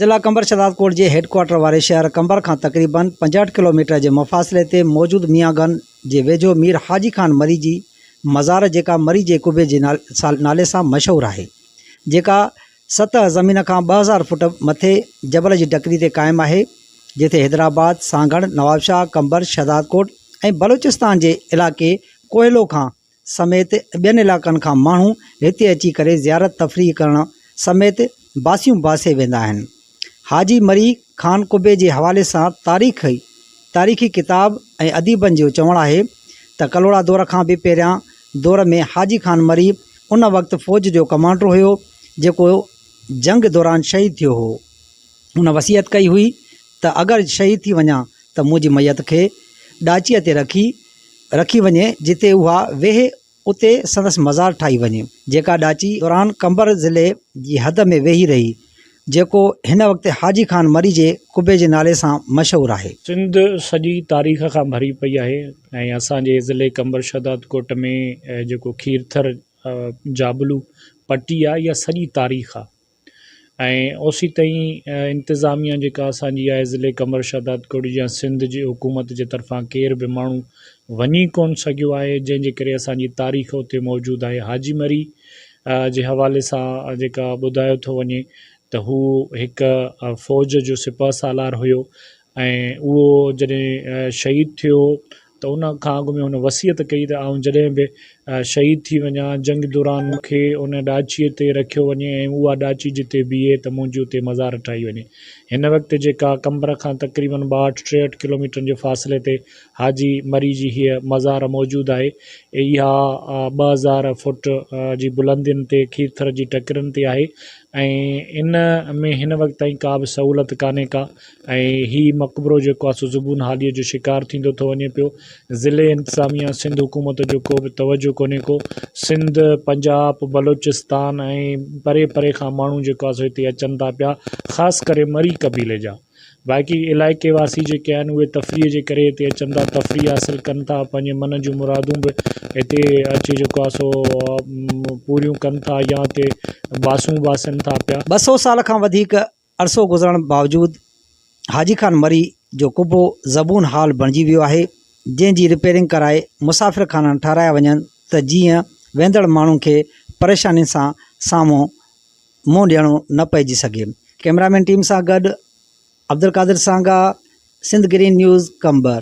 ज़िला कंबर शहदादकोट के हेडक्वार्टर वाले शहर कंबर का तकरीबन 65 किलोमीटर के मुफ़ासिले ते मौजूद मियाँगन के वेझो मीर हाजी खान मरी जी मज़ार जेका मरी जे कुबे जे नाले से मशहूर है, जेका सतह ज़मीन का 2000 फुट मथे जबल की टकरी ते कायम है, जिथे हैदराबाद, सांगड़, नवाबशाह, कंबर, शहदादकोट और बलूचिस्तान के इलाके कोयलो का समेत बेन इलाकन का मानू हिते अची करे ज़ियारत तफरीह करण समेत बासियों बासे वेंदा आहिनि। हाजी मरी खान कुबे के हवाले से तारीख़ी किताब और अदीबन जो चवण है त कलोड़ा दौर का भी पहिरियां दौर में हाजी खान मरी उन वक्त फ़ौज जो कमांडर हुयो जेको जंग दौरान शहीद थियो हो। उन वसीयत कई हुई त अगर शहीद थी वञा त मुझी मैयत के डाचीअ ते रखी वञे, जिते उहा वेहे उते संदस मज़ार ठाही वञे, जेका डाची दौरान कंबर ज़िले की हद में वेही रही, जेको हिन वक्त हाजी खान मरी जे कुबे जे नाले से मशहूर है। सिंध सजी तारीख़ का भरी पई है। असांजे ज़िले कंबर शहदादकोट में जो खीरथर जाबलू पट्टी है, यह सजी तारीख़ है। ओसी तई इंतज़ामिया जेका असांजी आहे ज़िले कंबर शहदादकोट या सिंध जी हुकूमत जे तरफ़ां केर भी माण्हू वञी कोन सघियो आहे, जंहिंजे करे असांजी तारीख़ उते मौजूद है। हाजी मरी जे हवाले सां जेका ॿुधायो थो वञे त हू एक फ़ौज जो सिपह सालार हुयो ऐं उहो जॾहिं शहीद थियो तो उन खां अॻु में हुन वसीयत कई त आउं जॾहिं बि शहीद थी वञा जंग दौरान मूंखे उन डाचीअ ते रखियो वञे ऐं उहा डाची जिते बीहे त मुंहिंजी उते मज़ार ठाही वञे। हिन वक्त जेका कंबर खां तक़रीबन 62-63 किलोमीटर जे फ़ासिले ते हाजी मरी जी हीअ मज़ार मौजूद है। इहा 2000 फुट जी बुलंदियुनि ते खीरथर जी टकरनि ते आहे ऐं इन में हिन वक्त ताईं का भी सहूलत काने का ऐं ही मकबरो जेको आहे सो ज़ुबून हालीअ जो शिकार थींदो थो वञे पियो। ज़िले इंतज़ामिया सिंध हुकूमत जो को भी तवज्जो कोन्हे को। सिंध, पंजाब, बलूचिस्तान ऐं परे परे खां माण्हू जेको आहे सो हिते अचनि था पिया, ख़ासि करे मरी कबीले जा। बाक़ी इलाइक़े वासी जेके आहिनि उहे तफ़रीह जे करे हिते अचनि था, तफ़रीह हासिल कनि था, पंहिंजे मन जूं मुरादूं बि हिते अची जेको आहे सो पूरियूं कनि था या हिते बासूं बासनि था पिया। 200 साल का वधिक अरसो गुज़रण बावजूद हाजी खान मरी जो कुबो ज़बून हाल बणिजी वियो है, जंहिंजी रिपेयरिंग कराए मुसाफ़िर खाना ठाराया वञनि त जीअं वेंदड़ माण्हुनि खे परेशानी सां साम्हूं मुंहुं ॾियणो न पइजी सघे। कैमरामैन टीम सां गॾु अब्दुल कादिर सांगा, सिंध ग्रीन न्यूज़, कंबर।